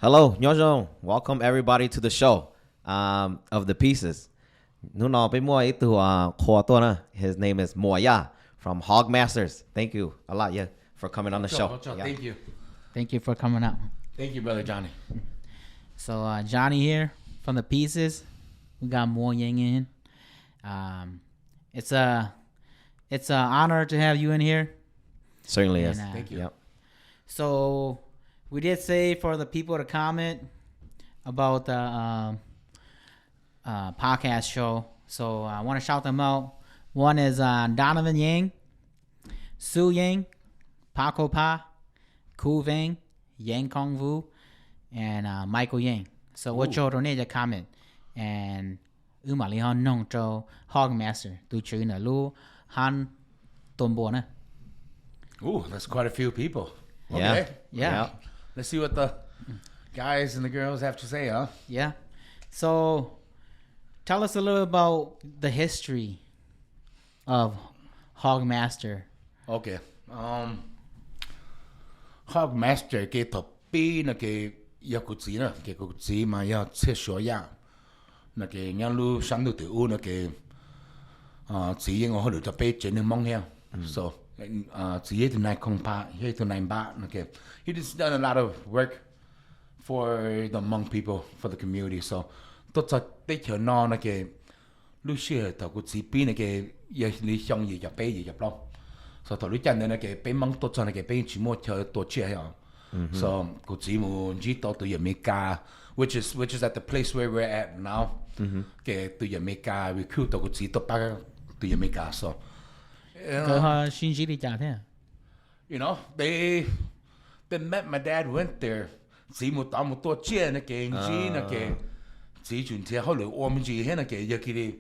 Hello, Nyojong. Welcome everybody to the show of the pieces. His name is Moua from HogMasters. Thank you a lot, for coming on the show. Yeah. Thank you. Thank you for coming out. Thank you, brother Johnny. So Johnny here from the pieces. We got Moua in. It's an honor to have you in here. Certainly is. Thank you. Yep. So we did say for the people to comment about the podcast show. So I want to shout them out. One is Donovan Yang, Su Yang, Paco Pa, Ku Vang, Yang Kong Vu, and Michael Yang. So what you need to comment and mà li han nong cho HogMaster tu chữ na lu han tôn bo na. Ooh, that's quite a few people. Yeah. Okay. Yeah. Let's see what the guys and the girls have to say, huh? Yeah. So tell us a little about the history of HogMaster. Okay. HogMaster cái tập bi là cái yêu cụ chỉ nè, cái cụ chỉ mà yêu chế số ya, là cái nhà lu sáng đầu từ là cái chỉ những họ được cho bé trên những mong heo. So chỉ từ này không pa, từ này ba, là cái he just done a lot of work for the Hmong people, for the community. So tốt cho tới chỗ nó là cái lúc xưa tao cụ chỉ bi là cái yêu lý xong gì cho bé gì cho long. So thằng lúc chân là cái bé Hmong tốt cho là cái bé chỉ mua cho tổ chức heo. So cụ chỉ muốn chỉ tao từ America, which is at the place where we're at now. Cái từ America recruit tao cụ chỉ tao ba từ America. So Cơ xin chỉ đi trả thế à? you know, they met my dad went there. Chỉ một tao một tổ chức là cái chỉ là cái chỉ chuyển theo họ lưu ôm chỉ hết là cái giờ kia đi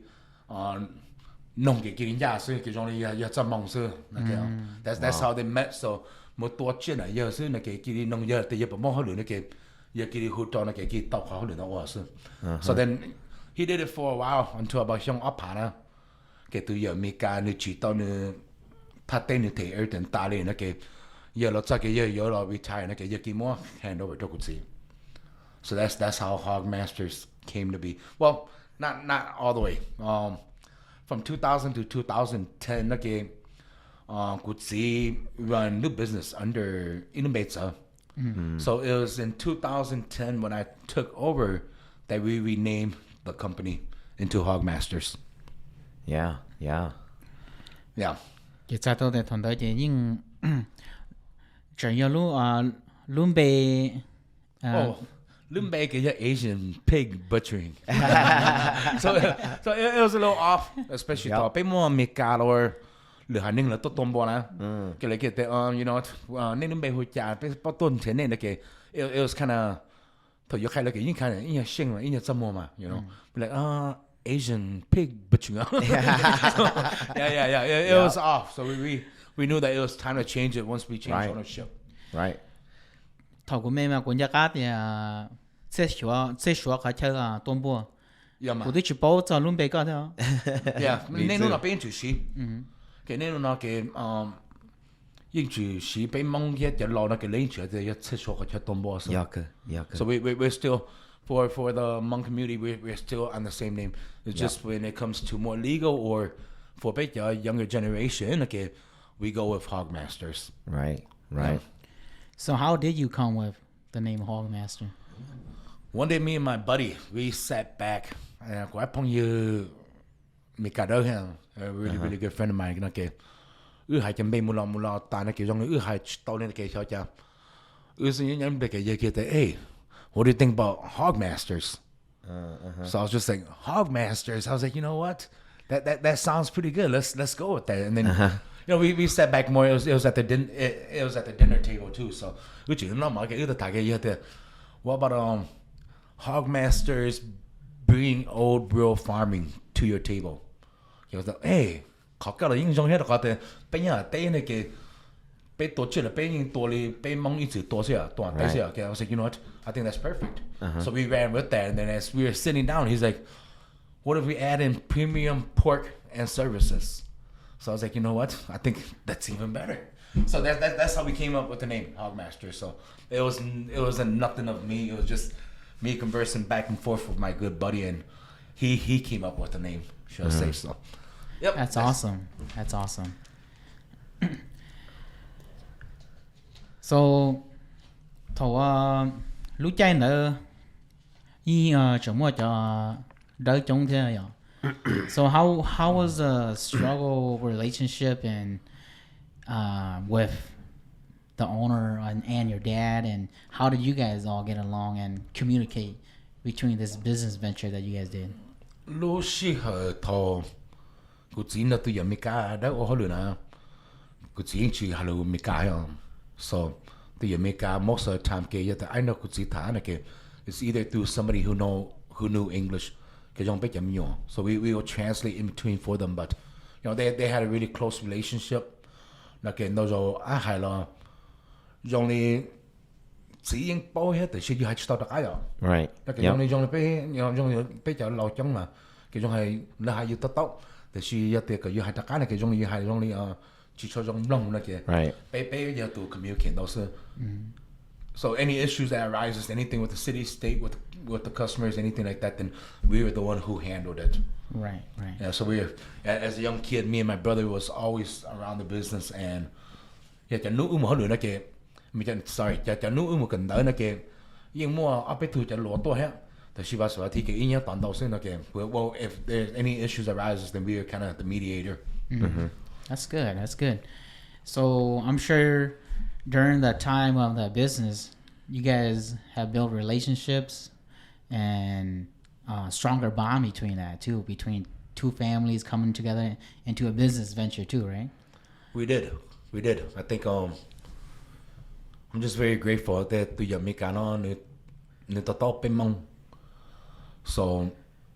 nông cái nhà sư cái trong này giờ chăm mong sư là cái that's how they met. So một tổ chức là giờ sư là cái đi nông giờ thì giờ bọn họ lưu là cái giờ kia đi hỗ trợ là cái tàu họ lưu nó sư. So then he did it for a while until about young up hả cái từ giờ America nó chỉ tao nó phát triển nó thể ở trên ta lên nó cái giờ nó cho cái giờ nó retire nó cái giờ kia mua hand over cho cụ sĩ. So that's how HogMasters came to be. Well, not all the way. From 2000 to 2010, nó cái cụ sĩ run new business under Innovator. So it was in 2010 when I took over that we renamed the company into HogMasters. Yeah. Yeah. Cái cha tôi để thằng đó chỉ nhưng chỉ yêu luôn bề Lumbe is Asian pig butchering. so it was a little off, especially to pe mo America or le haning la to tombo na. Ke le ke you know ne lumbe hu cha pe pa ton chen ne ke it was kind of to you khai la ke yin kind of yin xing la yin zhe mo ma, you know. Like Asian pig butchering. Yeah. It was off. So we knew that it was time to change it once we changed ownership. Right. thầu của mình mà của nhà cá thì sẽ sửa cả chơi tôn bùa. Yeah, man. Của tôi chỉ bảo cho luôn bề cái thôi. Yeah, nên nó bên chủ sĩ. Cái nên nó cái yên chủ sĩ bên mong cái giờ lo nó cái lên chủ thì sẽ sửa cả chơi tôn bùa. Yeah. So we're still for the Hmong community we're still on the same name. It's just when it comes to more legal or for a younger generation, okay, we go with HogMasters. Right. Yeah. So how did you come with the name HogMaster? One day, me and my buddy, we sat back and I pong you Mikado him, a really good friend of mine. Okay, hai chấm bay mula ta nó kiểu trong hai tàu lên cái sao cha. Xin những cái cái gì hey, what do you think about HogMasters? So I was just like HogMasters. I was like, you know what? That sounds pretty good. Let's go with that. And then you know we sat back more. It was at the dinner table too. So what about HogMasters bringing old rural farming to your table? He was like, hey, khó cái là những trong hết là có thể bây giờ đây này cái bây tổ chức là bây những tổ li bây mong ít chữ tổ xíu tổ bây xíu. Okay, I was like, you know what? I think that's perfect. So we ran with that, and then as we were sitting down, he's like, what if we add in premium pork and services? So I was like, you know what? I think that's even better. So that's how we came up with the name HogMaster. So it wasn't nothing of me. It was just me conversing back and forth with my good buddy, and he came up with the name. Should I say so? Yep. That's awesome. That's awesome. So, lúc chạy nữa, chỗ mua cho đỡ chống thế này. So how was the struggle relationship and with the owner and your dad, and how did you guys all get along and communicate between this business venture that you guys did? Lúc xí hồi thọ, cô chỉ là tôi giờ mới cả đã ở hồi nữa, cô chỉ chỉ hà lù mới cả rồi. So tôi giờ mới cả most of the time cái giờ I know cô chỉ thả này cái it's either through somebody who knew English, cái trong biết chấm nhiều. So we will translate in between for them, but you know they had a really close relationship. Là cái nó rồi hay là dùng đi chỉ những bao hết thì sẽ hay start cái rồi. Right. Là cái dùng đi dùng bây giờ lâu trong là cái dùng hay là hay tốt tốt thì sẽ giờ thì cái hay cái này cái dùng đi chỉ cho dùng long là cái. Right. bây giờ tụ communicate đó là. So any issues that arises, anything with the city, state, with the customers, anything like that, then we were the one who handled it. Right. Yeah, so as a young kid, me and my brother was always around the business, and yeah, cho nụ một nữa kì, cho nụ một cần đỡ nữa kì, nhưng mua ở bên thu cho lúa to hết, thì she was thì cái ý nhớ toàn đầu xuyên nữa kì. Well, if there's any issues arises, then we are kind of the mediator. That's good. So I'm sure during the time of the business, you guys have built relationships and stronger bond between that too, between two families coming together into a business venture too, right? We did. I think I'm just very grateful that tụi giờ mới cả nó nên tao top bên mong. So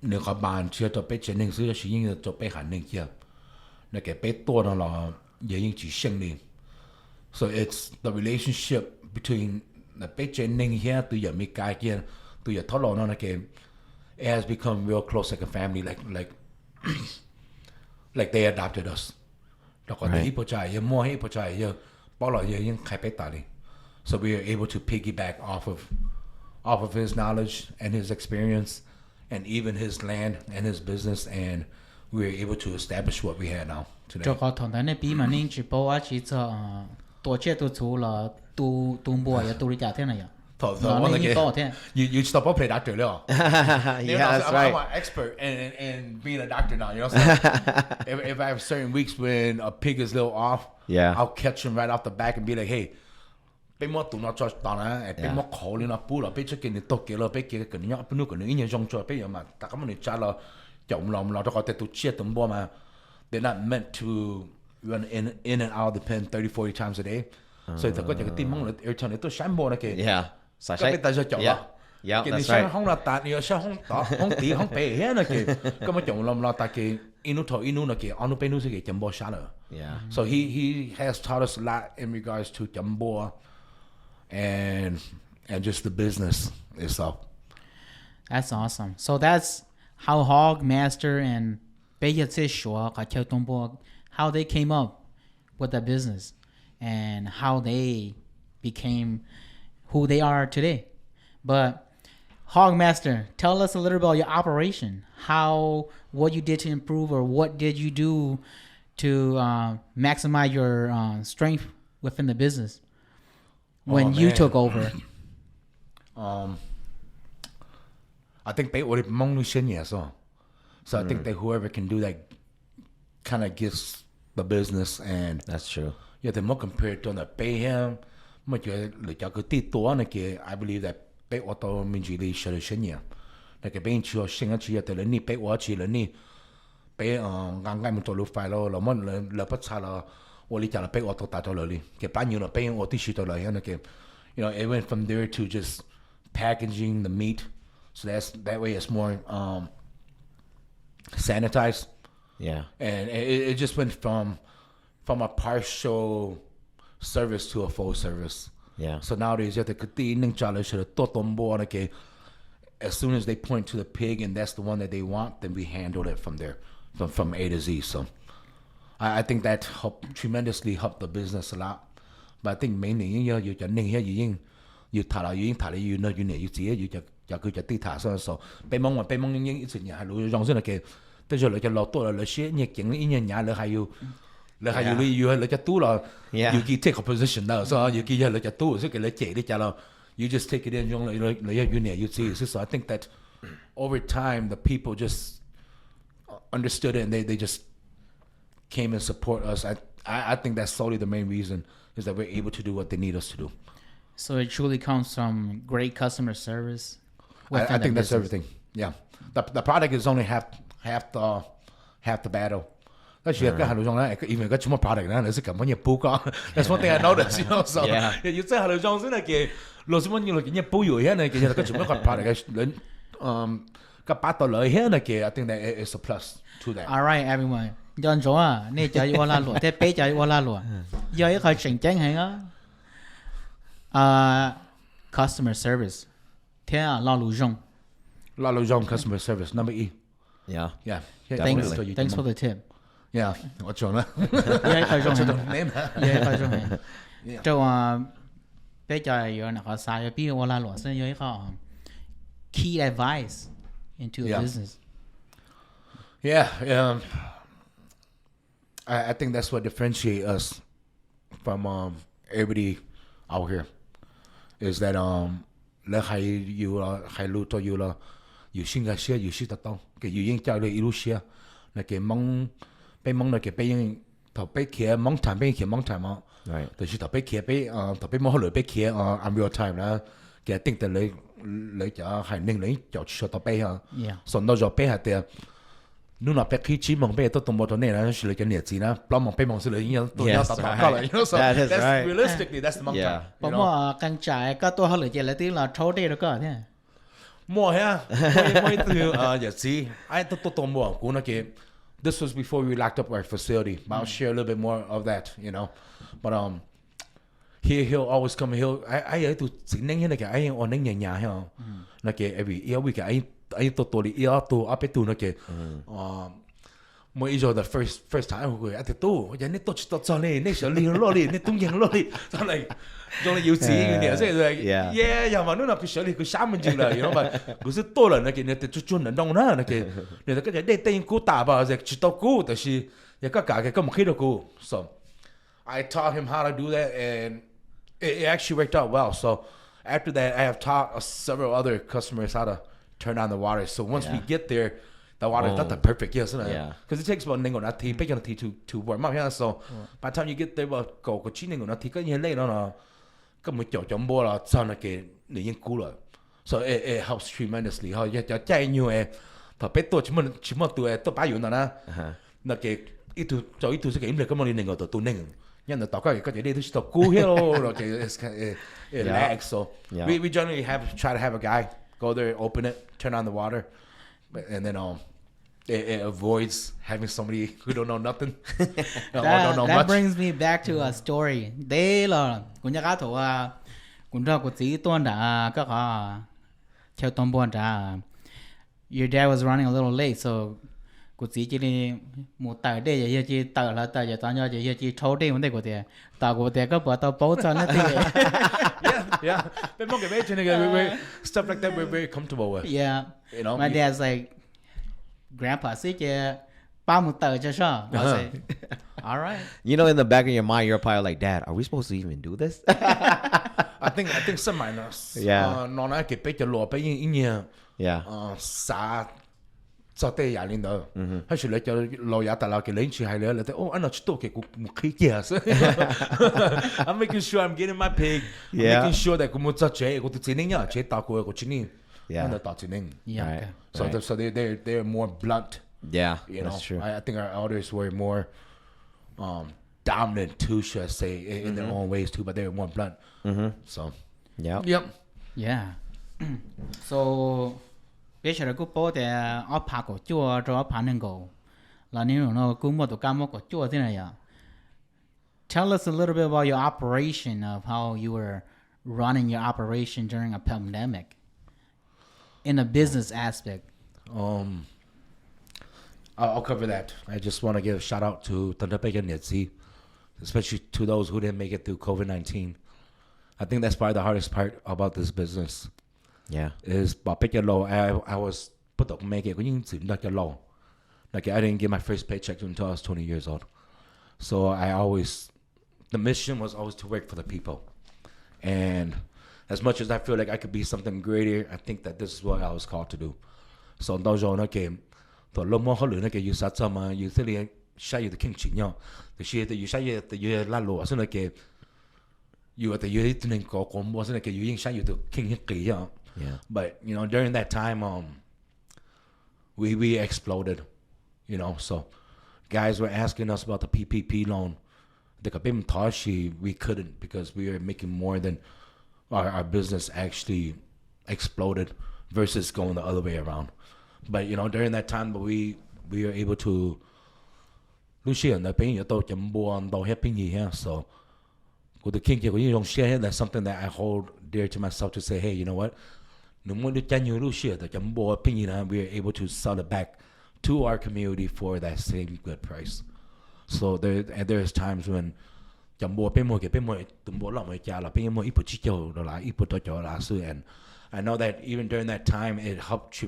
nếu các bạn chưa cho biết chuyện nên sự chỉ những cho biết hẳn nên kia, nên cái biết to nó là giờ những chỉ sinh đi. So it's the relationship between the biết chuyện nên here tụi giờ mới cả kia, tụi giờ thấu lộ nó là cái it has become real close like a family, like they adopted us. Đó có thể trái mua hết trái bao lâu những khai biết ta đi. So we are able to piggyback off of his knowledge and his experience, and even his land and his business, and we were able to establish what we had now today. Cho có thằng này bí mà nên chỉ bảo á chỉ cho tổ chức tổ chú là tu bùa ya tu đi trả thế này à? You stop up play doctor, yeah. Yeah, that's right. I'm an expert in being a doctor now. You know, so if I have certain weeks when a pig is a little off, I'll catch him right off the back and be like, hey, bây giờ tụi nó cho tao nè, bây giờ khó lên nó bù là bây giờ cái này tốt cái là bây giờ cái này nhóc bây giờ cái này nhân trong cho bây giờ mà ta có mình trả là chồng lòng là cho có thể tụi chia tụi bò mà they're not meant to run in and out of the pen 30-40 times a day. So ta có cái tim mong là every time tôi sáng bò là cái Cái biết ta cho chồng yeah, cái này that's sáng right. không là tạt, nhiều sáng không tạt, không tí không bể hết là cái mà chồng lòng là ta cái inu là cái anh bên nuôi cái chồng bò sáng rồi. Yeah. So he has taught us a lot in regards to chồng bò and just the business itself. That's awesome. So that's how HogMaster and how they came up with the business and how they became who they are today. But HogMaster, tell us a little about your operation. What you did to improve, or what did you do to maximize your strength within the business when you took over? I think they would have so I think that whoever can do that kind of gets the business, and That's true. yeah, the more compared to the pay him, much I believe that pay auto means you should have like a bench or sing at you at the knee, pay watch you, knee, pay on Gangai to look file, or Mon La Patsala, or little pay auto tatololi, Capan, paying or tissue to like, you know, it went from there to just packaging the meat. So that way it's more sanitized. Yeah. And it just went from a partial service to a full service. Yeah. So nowadays, as soon as they point to the pig and that's the one that they want, then we handle it from there, from A to Z. So I think that tremendously helped the business a lot. But I think mainly you just need here you thả là you know you need you see you just cứ just đi thả so bên mong những ít chuyện hay luôn trong rất là kì tới giờ lại cho lọt tuổi là sẽ nhẹ chuyện ý nhà là hay you lại cho tú là you keep take a position now so you keep lại cho tú so cái lại chạy đi cho là you just take it in trong lại you need you see so I think that over time the people just understood it and they just came and support us. I think that's solely the main reason is that we're able to do what they need us to do. So it truly comes from great customer service. I think that's everything. Yeah, the product is only half the battle. That's even got more product now. There's a company That's one thing I noticed. You know, so you say hello Johnson like, los one you look in your poo you here, like you got product. Got battle here, like I think that is a plus to that. All right, everyone. John chỗ à, nè chạy qua la lụa, thế bé chạy qua la lụa. Giờ cái khởi trình chén hay á. Customer service. Thế à, la lụa rong. Customer service number E. Yeah. Thanks for the tip. Yeah, what's wrong? Giờ khởi rong. Name. Giờ khởi rong. Chỗ bé chạy giờ nó sai giờ biết qua la lụa, nên giờ cái key advice into a business. Yeah. I think that's what differentiates us from everybody out here. Is that là hay lưu to you là you sinh ra share you shit tao cái you yên chàoเลยilu share là cái mong là cái bên thầu bên kia mong time mà thì thầu bên kia thầu bên mong bên kia I'm real time là cái tính từ lấy cho hay nên lấy cho tao bên ha xong đó rồi bên hạt tiền nếu nào bé khi chỉ mong bé tôi tung bộ này là chỉ lấy cái nhiệt gì na, bao mong bé mong sẽ lấy nhiều tôi nhớ tập cao lại, you know, so that's realistically that's the mong time. But more càng trải các tôi hơi chỉ là tiếng là thâu đây đó cơ thế. More ha, more từ yeah see, I tôi tung bộ cũng là cái this was before we locked up our facility, but I'll share a little bit more of that, you know, but he'll always come I tụi chính nên là cái ai on nên nhà ha, là cái every year we cái I totally to up to nó kì mỗi giờ the first time người anh tu giờ nét tốt cho nên nét sợ liền lo liền nét tung dần lo liền cho này yêu chỉ cái này sẽ rồi giờ mà nó là cái sợ liền cái sáng mình chịu là you know mà cứ sự to là nó kì nét chút nó đông nó kì nét cái để tên cú tạ vào giờ chỉ tao cú,但是也个cả cái một khi đâu cú, so I taught him how to do that and it actually worked out well. So after that I have taught several other customers how to turn on the water. So once we get there, the water is not that perfect, yes, because it takes about ningo nati, big nati to warm up. Yeah, so by the time you get there, about go chi ningo nati, cái như này nó cái một chỗ chấm bò là sao là cái nền nhiên cũ rồi. So it helps tremendously. Họ cho chạy nhiều thọ bé tôi chỉ một tuổi tôi bao nhiêu nữa là cái ít tu sẽ cái im được cái món ningo tôi ningo. Nhưng mà tao cái gì đây tôi cũ hello rồi cái it lags. So we generally try to have a guy go there, open it, turn on the water, and then it avoids having somebody who don't know nothing. Don't know that much. Brings me back to a story. Đây là cũng như cái thủ cũng ra của chỉ tuần đã các theo tuần buồn đã your dad was running a little late, so của chỉ đi một tờ đây giờ chỉ tờ là tờ giờ tao nhớ giờ chỉ thâu đây vấn đề của tiền tao của tiền có bỏ tao bố cho nó thì yeah. But look, imagine stuff like that we're very comfortable with. Yeah. You know, my dad's like, Grandpa, see you. Ba một tờ cho sao? I say, all right. You know, in the back of your mind, you're probably like, Dad, are we supposed to even do this? I think some minors. Nó nói cái bé cho lùa bé in nhiều. Sa sao tê giả lên đó. Hay là cho lùa giả tại là cái lên chỉ hay là oh anh nói chút cái một khí kia. I'm making sure I'm getting my pig. I'm making sure that cũng cho chế cũng tự nhiên nhá chế tạo của chính mình. Nó tạo chính mình. So they're more blunt. Yeah, you that's know, true. I think our elders were more dominant too, should I say, in their own ways too, but they were more blunt. So, yeah. So, bây giờ cứ bảo thì ở phá cổ chua rồi ở phá nền cổ là nếu nó cũng một tổ cam một cổ chua thế này à. Tell us a little bit about your operation of how you were running your operation during a pandemic in a business aspect. I'll cover that. I just want to give a shout out to Tantapeka Nitsi, especially to those who didn't make it through COVID-19. I think that's probably the hardest part about this business. Yeah. Is I was put up make it like I didn't get my first paycheck until I was 20 years old. So the mission was always to work for the people. And as much as I feel like I could be something greater, I think that this is what I was called to do. So those are not game. The low more hollow like you sat some you really shy the king chin the shit that you shy the year la law so like you at the year didn't go wasn't like you shy the king yeah. But during that time we exploded, so guys were asking us about the PPP loan. We couldn't because we were making more than our business actually exploded versus going the other way around. But during that time, we were able to. So with the king, you don't share. That's something that I hold dear to myself to say, hey, you know what? We are able to sell it back to our community for that same good price. So there's times when and I know that even during that time it helped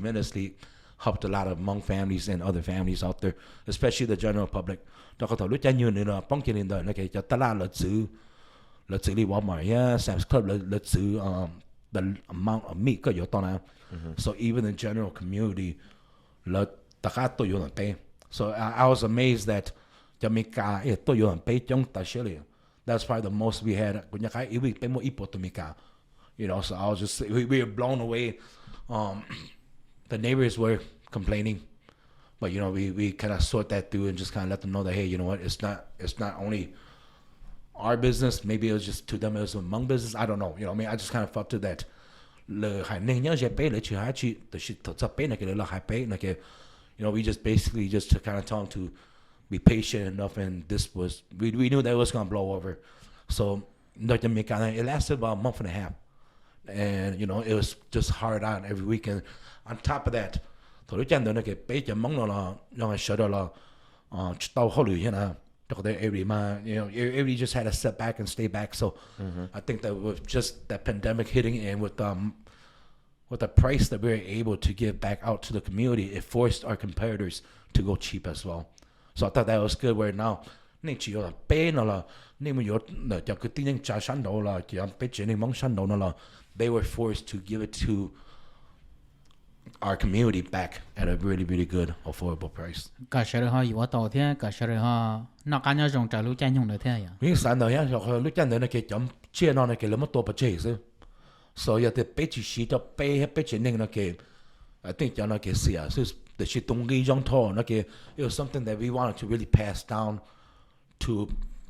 a lot of Hmong families and other families out there, especially the general public. Sam's Club the amount of meat so even the general community so I was amazed that that's probably the most we had. So I was just we were blown away. The neighbors were complaining, but we kind of sort that through and just kind of let them know that, hey, you know what, it's not only our business. Maybe it was just to them it was a Hmong business. I don't know. I just kind of felt to that. We just basically just to kind of tell them to be patient enough, and this was we knew that it was gonna blow over. So it lasted about a month and a half, and it was just hard on every weekend. On top of that, everybody just had to step back and stay back. So I think that with just that pandemic hitting and with the price that we were able to give back out to the community, it forced our competitors to go cheap as well. So I thought that was good. Where now, they were forced to give it to our community back at a really, really good, affordable price. So yeah, the bitchy sheet up pay a bitchy name. I think you're not going to see us. The shit don't get young tall. It was something that we wanted to really pass down to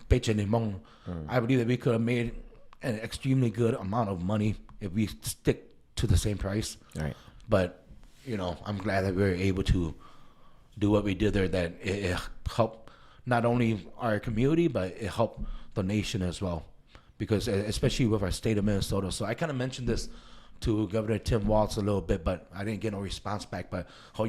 bitchy Hmong. I believe that we could have made an extremely good amount of money if we stick to the same price. Right. But I'm glad that we were able to do what we did there. That it helped not only our community, but it helped the nation as well. Because especially with our state of Minnesota. So I kind of mentioned this to Governor Tim Walz a little bit, but I didn't get no response back. But so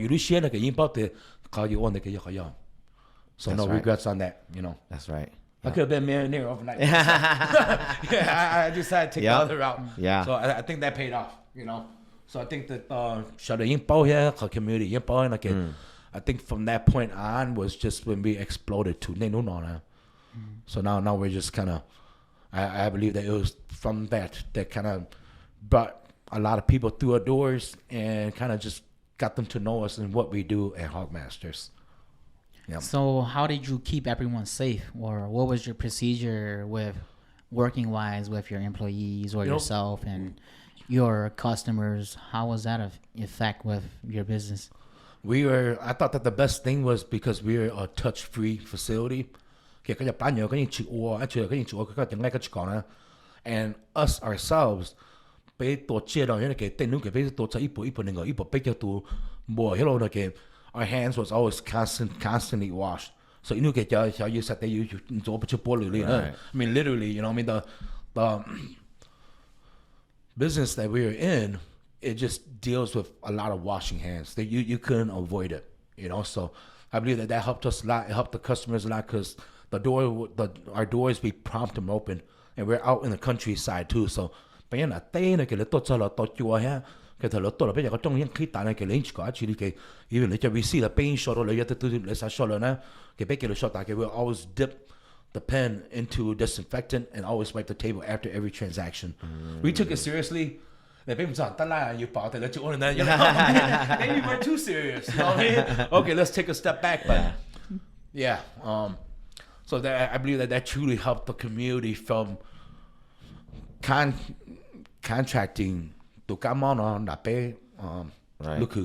no regrets on that, That's right. I could have been mayor overnight. I decided to take the other route. Yeah. So I think that paid off, So I think that community, I think from that point on was just when we exploded to So now we're just kind of, I believe that it was from that kind of brought a lot of people through our doors and kind of just got them to know us and what we do at HogMasters. Yeah. So how did you keep everyone safe, or what was your procedure with working wise with your employees or yourself and your customers? How was that effect with your business? I thought that the best thing was because we were a touch-free facility. And us ourselves, our hands was always constantly washed. So I mean, literally, the business that we were in, it just deals with a lot of washing hands. That you couldn't avoid it, So I believe that helped us a lot. It helped the customers a lot because our doors we prompt them open, and we're out in the countryside too. So, bây giờ là tây này cái là tốt cho là tốt chùa ha. Cái thời lúc tốt là bây giờ có trong những khí tàn này cái lính có actually cái even lấy cho VC là paying short rồi lấy cho tôi lấy sao short rồi nè. Cái bây giờ là short cái we'll always dip the pen into disinfectant and always wipe the table after every transaction. We took it seriously. Maybe you bought it, let you order that. Maybe you weren't too serious. You know what I mean? Okay, let's take a step back. But yeah, so that I believe that truly helped the community from contracting to come on that pay look who.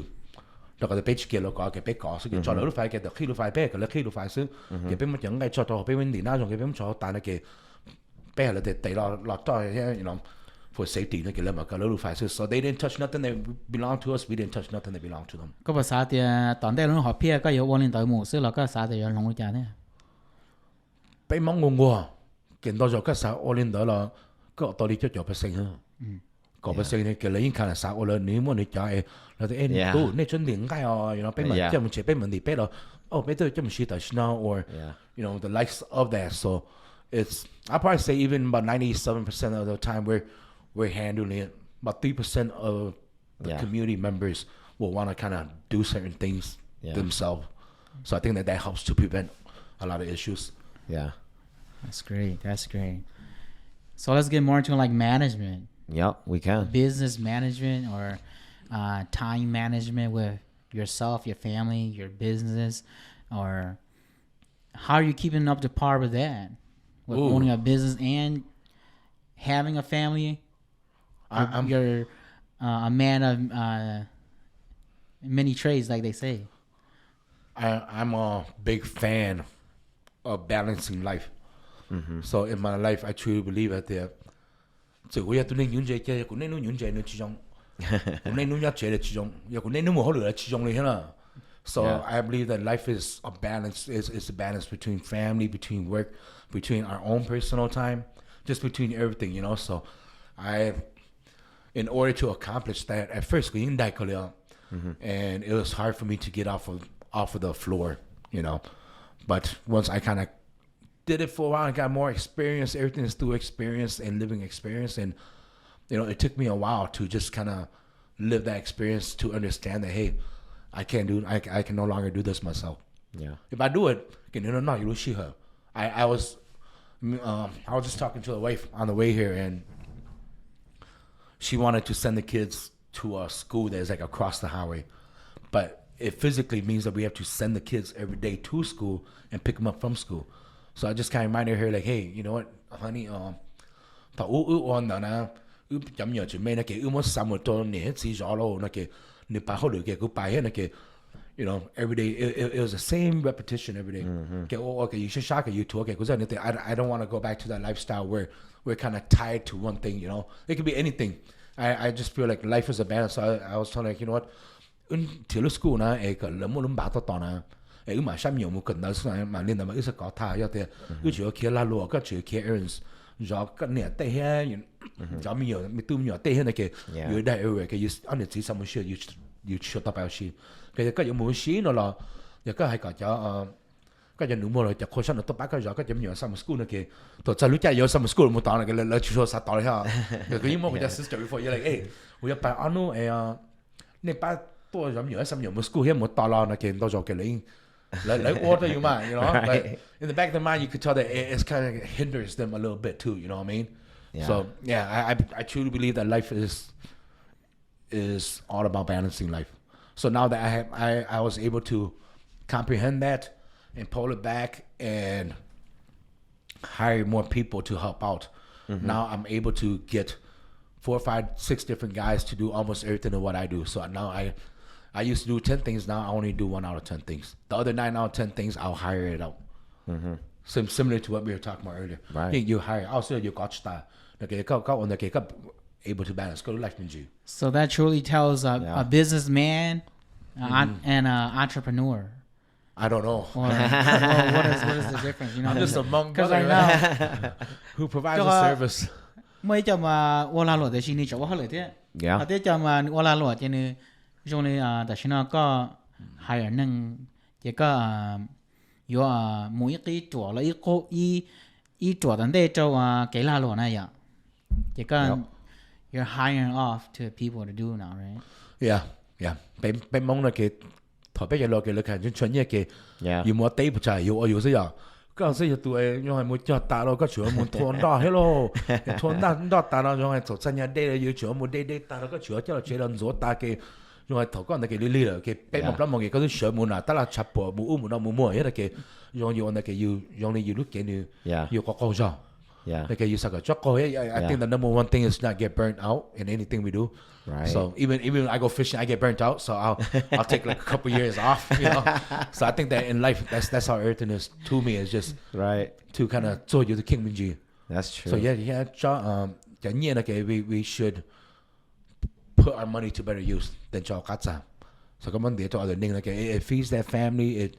Cái page kia cái page có sự cho lỡ phải cái được khi phải page cái là khi phải sự cái page những cái cho cái vấn đề nào trong cái page cho tại cái page là để lo cho you know for safety cái là mà cái lỡ phải sự so they didn't touch nothing that belong to us, we didn't touch nothing that belong to them. Cóภาษาที่ตอนได้รู้họ phía có yếu quan liên tới một sự là cóภาษาที่ลงรู้จักเนี่ย Bây mong ngô kiện đó rồi cái xã ô lên đó là có tôi đi cho chỗ bác sinh ha. Có bác sinh này cái lấy khả năng xã ô lên nếu muốn đi cho là thế em tu nên chân điện cái you know bây giờ mình chỉ bây mình đi bây giờ bây giờ mình chỉ tới snow or you know the likes of that. So it's I probably say even about 97% of the time we're handling it. About 3% of the community members will want to kind of do certain things themselves. So I think that helps to prevent a lot of issues. Yeah. That's great. That's great. So let's get more into like management. Yep, we can. Business management or time management with yourself, your family, your business, or how are you keeping up to par with that? With owning a business and having a family. You're a man of many trades, like they say. I'm a big fan of balancing life. So in my life, I truly believe that there. So we have to nên chơi chơi, cũng nên nuôi chơi nữa chứ không, cũng nên nuôi nhát chơi nữa chứ không, cũng nên nuôi một hồi nữa chứ không này hết. So I believe that life is a balance. It's a balance between family, between work, between our own personal time, just between everything, you know. So in order to accomplish that, at first we and it was hard for me to get off of the floor, you know. But once I kind of did it for a while, I got more experience. Everything is through experience and living experience, and you know, it took me a while to just kind of live that experience to understand that hey, I can no longer do this myself. Yeah. If I do it, I was just talking to the wife on the way here, and she wanted to send the kids to a school that is like across the highway, but it physically means that we have to send the kids every day to school and pick them up from school. So I just kind of reminded her like, hey, you know what, honey, ta on na chấm nhớ chuyện này cái muốn sao một tuần này chỉ rõ lo na cái nếu bà họ được cái bài na cái you know every day it was the same repetition every day. Okay, okay, you should shock you too. Okay, because I don't want to go back to that lifestyle where we're kind of tied to one thing. You know, it could be anything. I just feel like life is a balance. So I was telling like, you know what, until school na cái lắm muốn bảo tao na. Mà sao nhiều một cần đó mà nên là mà ít có thà cho thế, cứ chỉ có kia la lúa, có chỉ kia errands, rồi cái này tây ha, rồi mình nhiều tây ha này kì,อยู่ได้cái you honestly someone should you shut up about shit, cái有冇shit nó là, giờ cái hay cả cho cái giờ nụ rồi cho khối sản nó tốt bác cái rồi cái chấm nhiều summer school này kì, tôi cho lúc chạy vô summer school một tao này cái lỡ chú cho sát tao đấy ha, cái một cái sister before you like, hey, we have by anu này ba tôi chấm nhiều summer school here một tao lo này kì, tôi cho cái lấy like water you mind, you know. But in the back of their mind, you could tell that it's kind of hinders them a little bit too. You know what I mean? Yeah. So yeah, I truly believe that life is all about balancing life. So now that I was able to comprehend that and pull it back and hire more people to help out. Now I'm able to get 4, 5, 6 different guys to do almost everything of what I do. So now I used to do 10 things. Now I only do 1 out of 10 things. The other 9 out of 10 things, I'll hire it out. Similar to what we were talking about earlier. Right. You hire. Also, you got style. Able to balance. Go to life you. So that truly tells a businessman and an entrepreneur. I don't know. Or what is the difference? You know, I'm just a Hmong because I know who provides a service. Mấy chồng mà ola lụa thì xin đi chỗ họ lụa thế. Thế chồng mà ola lụa cho nên trong này tại sao nó có hire nâng chỉ có yo mỗi cái chỗ là ít cô ít chỗ tận đây cho cái là luôn này ạ chỉ có you're hiring off to people to do now right yeah 被蒙了给头被落给了看就专业给 Yeah. 有冇地不在有时呀嗰陣時對用係冇腳打咯，個全部拖打起咯，拖打打咯，用係做真嘢啲要全部啲打咯，個全部之後最撚咗打嘅，用係頭嗰陣嘅呢呢啦，嘅俾冇得望嘅嗰啲上門啊，得啦插播冇門啊冇門，因為嘅用要嘅要你要碌嘅你要個高咗。Yeah. Like you said, I think the number one thing is not get burnt out in anything we do. Right. So even when I go fishing, I get burnt out. So I'll take like a couple years off. You know. So I think that in life, that's how everything is to me. Is just Right. to kind of 做you the king Minji. That's true. So we should put our money to better use than 做家產. So come on, to other thing like it feeds that family, it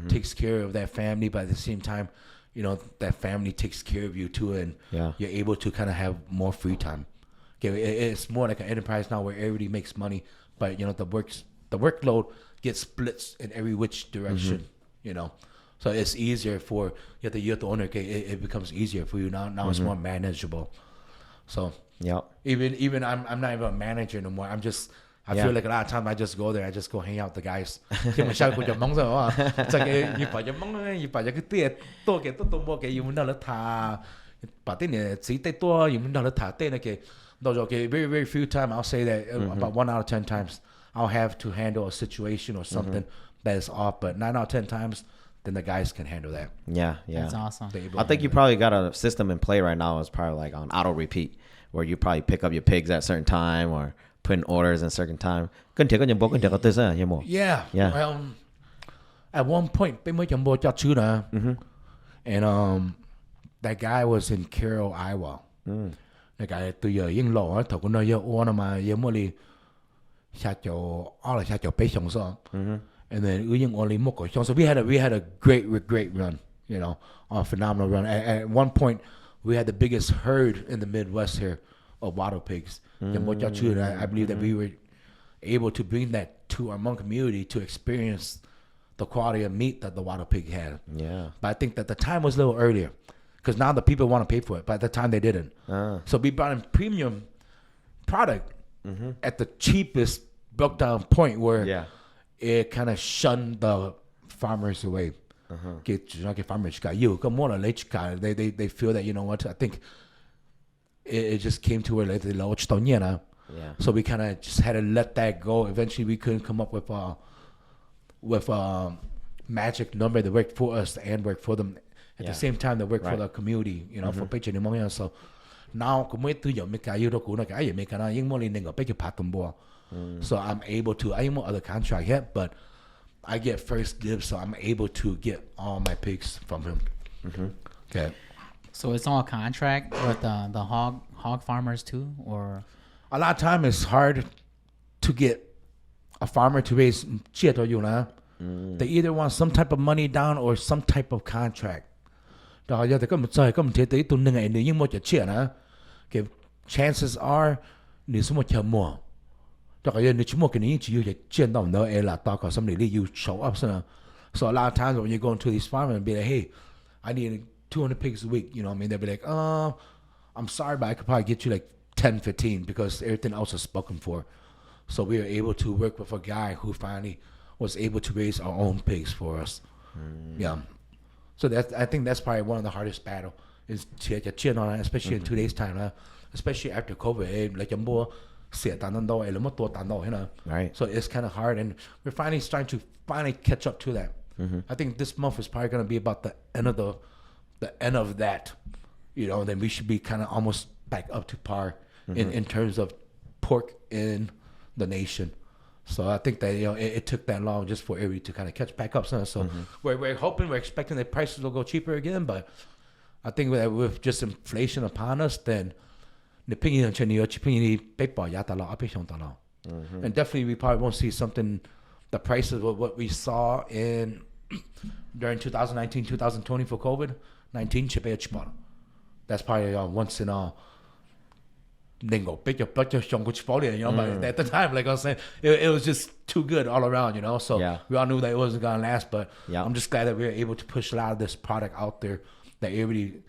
takes care of that family, but at the same time, you know that family takes care of you too, and you're able to kind of have more free time. Okay, it's more like an enterprise now where everybody makes money, but you know the workload gets splits in every which direction. You know, so it's easier for the owner. Okay, it becomes easier for you now. Now it's more manageable. So even I'm not even a manager no more. I feel like a lot of times I just go there, I just go hang out with the guys. Thì mình sao cũngจะmong rồi à? Chắc cái như phảiจะmong như phải cái tiềnตัวcáiตัวmua cái mình đã thà,把tiền này chỉ tớiตัวmình đã thà tiền này cái, đó rồi cái very few time I'll say that about 1 out of 10 times I'll have to handle a situation or something that is off, but 9 out of 10 times then the guys can handle that. Yeah. that's awesome. I think you probably got a system in play right now. It's probably like on auto repeat, where you probably pick up your pigs at a certain time or put in orders in a certain time. Yeah. Well, at one point, and that guy was in Carroll, Iowa. That guy từ giờ yên lộ á, thầu của nơi ô nó mà giờ mua li xa chỗ bế xong so. And then only một cái so we had a great run, you know, a phenomenal run. At one point, we had the biggest herd in the Midwest here of wild pigs. I believe that we were able to bring that to our Hmong community to experience the quality of meat that the wild pig had. Yeah. But I think that the time was a little earlier because now the people want to pay for it, but at the time they didn't. So we brought in premium product at the cheapest broke down point where it kind of shunned the farmers away. Cái farmers got you. They feel that, you know what, I think it just came to where like the low. So we kind of just had to let that go. Eventually, we couldn't come up with a magic number that worked for us and worked for them at the same time that worked for the community. You know, for picture Hmong. So now, so I'm able to. I ain't more other contract yet, but I get first dibs, so I'm able to get all my pigs from him. Okay. So it's all contract with the hog farmers too, or a lot of time it's hard to get a farmer to raise shit or you know. They either want some type of money down or some type of contract. Chances are 你什么钱more. So a lot of times when you go into these farmers and be like, hey, I need 200 pigs a week, you know what I mean? They'll be like, I'm sorry, but I could probably get you like 10, 15 because everything else is spoken for. So we were able to work with a guy who finally was able to raise our own pigs for us. Yeah. So I think that's probably one of the hardest battle is especially in today's time, especially after COVID. Like Right. So it's kind of hard, and we're finally starting to catch up to that. I think this month is probably going to be about the end of that, you know. Then we should be kind of almost back up to par in terms of pork in the nation. So I think that, you know, it took that long just for everybody to kind of catch back up. So we're expecting that prices will go cheaper again, but I think that with just inflation upon us, then and definitely we probably won't see something, the prices of what we saw in during 2019, 2020 for COVID-19. 19 That's probably once in a Ningo, pick your blood, your you know, but at the time, like I was saying, it was just too good all around, you know. So we all knew that it wasn't gonna last, but I'm just glad that we were able to push a lot of this product out there that everybody,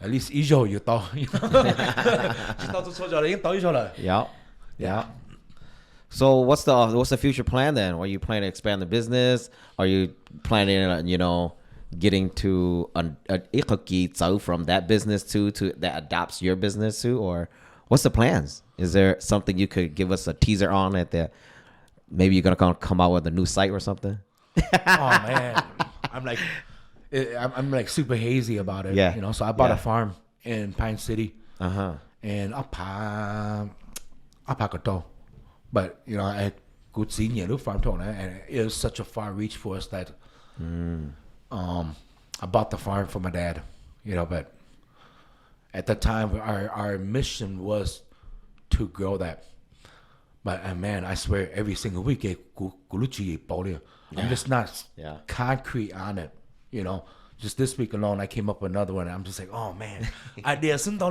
at least 以後要到，知道做錯咗，已經到咗啦。Yeah. So what's the future plan then? Are you planning to expand the business? Are you planning on, you know, getting to from that business to that adopts your business too, or what's the plans? Is there something you could give us a teaser on at the maybe you're gonna come out with a new site or something? Oh man, I'm like super hazy about it. Yeah. You know, so I bought a farm in Pine City. And Apa Kato. But you know, I could see new farm too, and it was such a far reach for us that I bought the farm for my dad. You know, but at the time our mission was to grow that. But man, I swear every single week I'm just not concrete on it, you know. Just this week alone, I came up with another one. And I'm just like, oh man, ideas, you know.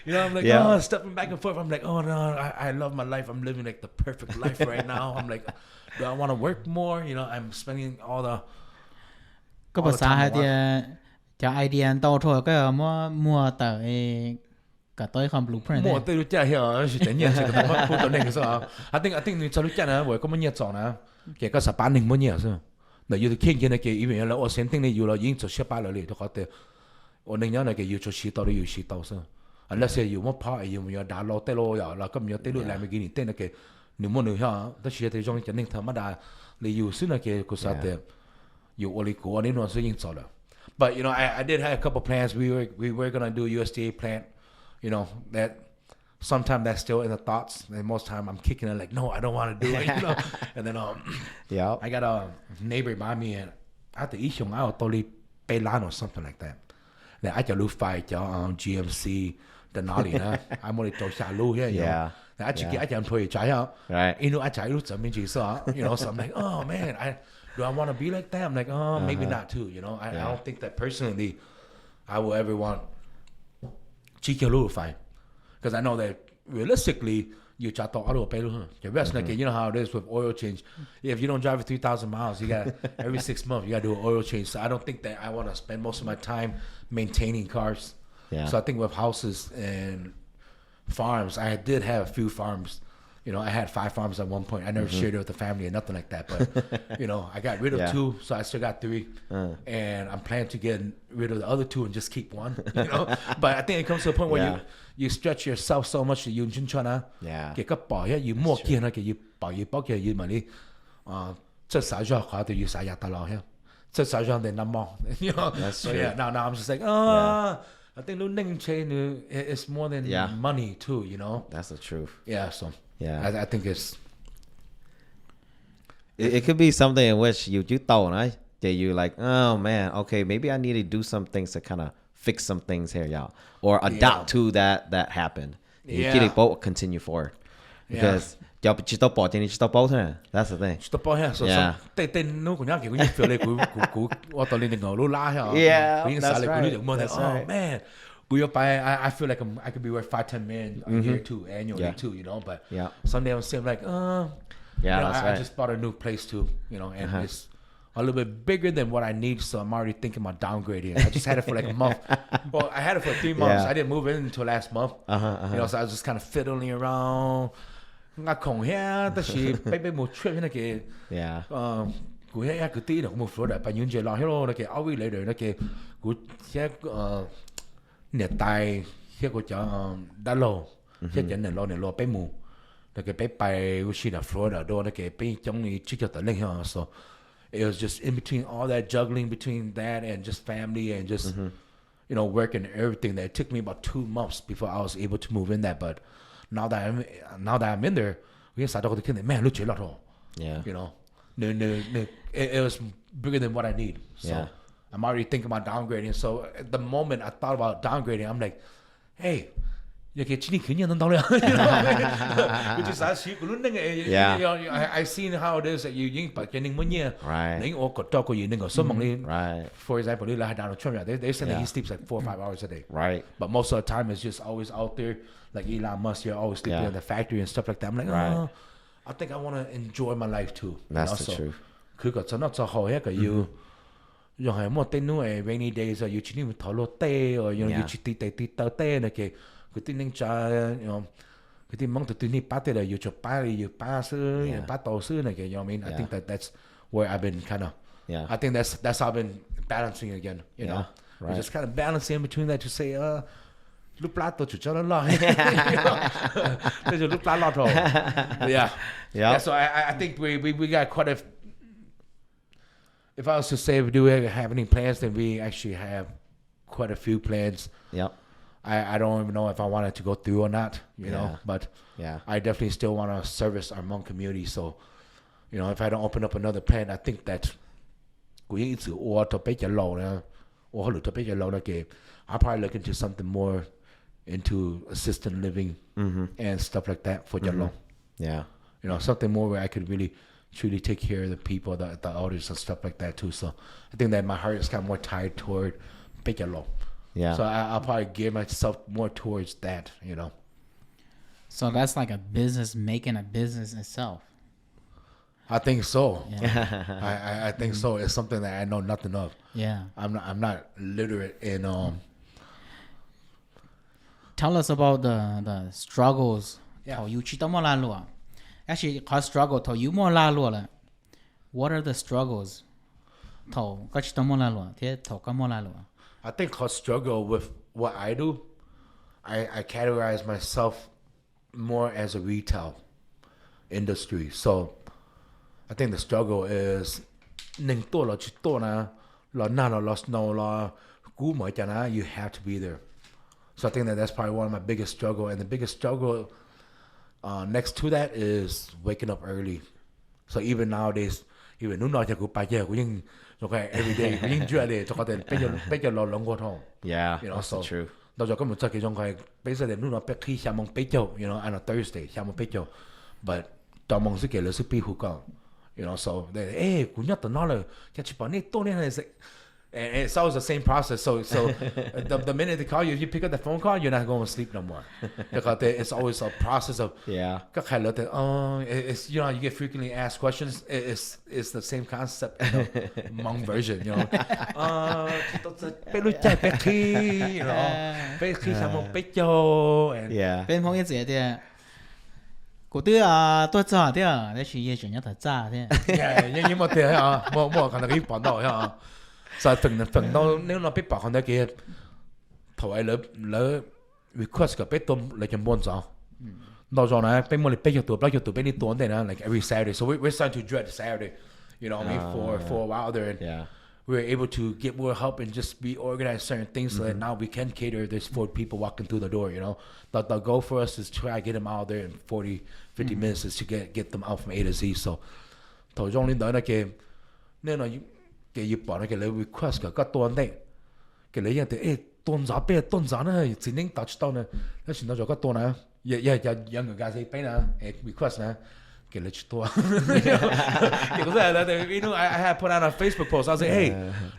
I'm like, stepping back and forth. I'm like, oh no, I love my life. I'm living like the perfect life right now. I'm like, do I want to work more? You know, I'm spending all the. ก็ภาษาให้จะไอเดียโตทั่วก็มัวแต่ก็ต้อยความรู้เพื่อน 我对家here是等年这个不懂那个是啊 I think 你找到家呢我咁樣做呢其實個18年冇嘢是嗱要傾見呢嘅因為咧我先定你要啦已經做18啦你都覺得我另外呢嘅要做10到你要10到是 unless 要乜拍要打落低落又啦咁樣低落嚟咪幾年定呢嘅你冇你嚇但係這種肯定ธรรมดา你要先呢嘅個啥的要我哋過呢段時間做啦 but you know I did have a couple plans we were gonna do USDA plant you know that sometimes that's still in the thoughts and most time I'm kicking it like no I don't want to do it you know and then I got a neighbor by me and I think he's I totally pay line or something like that then I just look fight GMC the Nolly I'm only to xả lưu here you know I just get I just play try out right you know I try to mean you so you know so I'm like oh man do I want to be like that I'm like oh maybe not too you know I don't think that personally I will ever want because I know that realistically you try to auto pay the rest like you know how it is with oil change if you don't drive it 3,000 miles you got every 6 months you got to do an oil change so I don't think that I want to spend most of my time maintaining cars so I think with houses and farms I did have a few farms you know I had 5 farms at one point I never shared it with the family or nothing like that but you know I got rid of 2 so I still got 3 and I'm planning to get rid of the other 2 and just keep 1 you know but I think it comes to a point where you stretch yourself so much that you try to get up by you more key like you buy you bucket you money just size your car to use I got the just size on the number you know so now I'm just like I think the name chain is more than money too you know that's the truth so I think it could be something in which you thought right that you like oh man okay maybe I need to do some things to kind of fix some things here y'all or adapt to that happened you can both continue forward because y'all chỉ tao bỏ tiền chỉ tao bao thôi that's the thing chỉ tao bao ha so tên nó cũng nhắc kiểu như feel like cú tao lên ngầu lú lá ha that's right oh man I feel like I could be worth 5-10 million a year too annually too you know but someday I'm saying like you know, I just bought a new place too you know and it's a little bit bigger than what I need so I'm already thinking about downgrading I just had it for like a month well I had it for 3 months I didn't move in until last month you know so I was just kind of fiddling around 我窮呀但是俾冇 trip 那個古一個啲就冇 Florida 扮遠住落去咯那個歐威嚟那個古一個熱帶一個叫大陸一陣嚟落俾冇那個俾拜會去到 Florida 多那個俾將你出咗特領向 so it was just in between all that juggling between that and just family and just you know work and everything that it took me about 2 months before I was able to move in that but now that I'm in there we started to think man look a lot you know it was bigger than what I need so I'm already thinking about downgrading so at the moment I thought about downgrading I'm like hey Okay, chini kunya nang tahu ya. Which is actually kulundeng. I seen how it is that you ying pak kening munya. Right. Ning o kotor ko ying ko somong ni. Right. For example, like Donald Trump, they say that he sleeps like 4 or 5 hours a day. Right. But most of the time, it's just always out there. Like Elon Musk, you're always sleeping in the factory and stuff like that. I'm like, oh, I think I want to enjoy my life too. That's the truth. 佢個真係做好一個要。又係冇啲นู่誒 rainy days 啊，要去呢度頭落地，或要去地到地那嘅，佢啲拎咗，佢啲掹到啲呢把啲嚟要做把要把書，要把導書那嘅，you know what I mean? I think that's where I've been kind of. Yeah. I think that's how I've been balancing again. You know, right. Just kind of balancing between that to say, 碌拉到就咗啦，你就碌拉落頭。Yeah. So I think we got quite a. If I was to say, do we have any plans, then we actually have quite a few plans. Yep. I don't even know if I wanted to go through or not, you know, but I definitely still want to service our Hmong community. So, you know, if I don't open up another plan, I think that I'll probably look into something more into assisted living and stuff like that for Jalong. Yeah. You know, something more where I could really truly take care of the people, the elders and stuff like that too. So I think that my heart is kind of more tied toward Pekalo. Yeah. So I'll probably gear myself more towards that, you know. So that's like a business making a business itself. I think so. Yeah. I think so. It's something that I know nothing of. Yeah. I'm not literate in Tell us about the struggles. Yeah. Actually, có struggle to you more la luôn là. What are the struggles? To có chỉ more la luôn, thế to có more la luôn. I think I'll struggle with what I do. I categorize myself more as a retail industry. So I think the struggle is you have to be there. So I think that's probably one of my biggest struggle. And the biggest struggle next to that is waking up early. So even nowadays, even every day, Yeah, you know, that's so the truth. Basically, you know, on a Thursday, but you know, so hey, and it's always the same process. So the minute they call you, if you pick up the phone call, you're not going to sleep no more. Because it's always a process of it's, you know, you get frequently asked questions. It's the same concept, you know, Hmong version, you know. Yeah. Bên Hmong dễ thì cô tư tôi cho thì để chỉ ye chuyện nhất thật ra thế. Nhưng mà thế mua khả năng cái bản đồ ha. So phần đó nếu nó biết bảo khả năng cái thầu ai lỡ request cái biết tôm lại cho mua sao. Đó rồi này bên mua lại biết YouTube bên đi tuần này like every Saturday. So we're starting to dread Saturday, you know what I mean, for a while there. And we were able to get more help and just reorganize certain things so that now we can cater. There's 4 people walking through the door, you know. The goal for us is to try to get them out there in 40, 50 minutes is to get them out from A to Z. So, thầu trong linh đó là cái nên là cái yêu bảo là cái lấy request cái tuần này cái lấy như thế tuần giá này chỉ nên touchdown này nó chỉ nói cho cái tuần này ya người ta sẽ bên request này cái lấy tuần cái cái là you know I had put out a Facebook post. I was like, hey,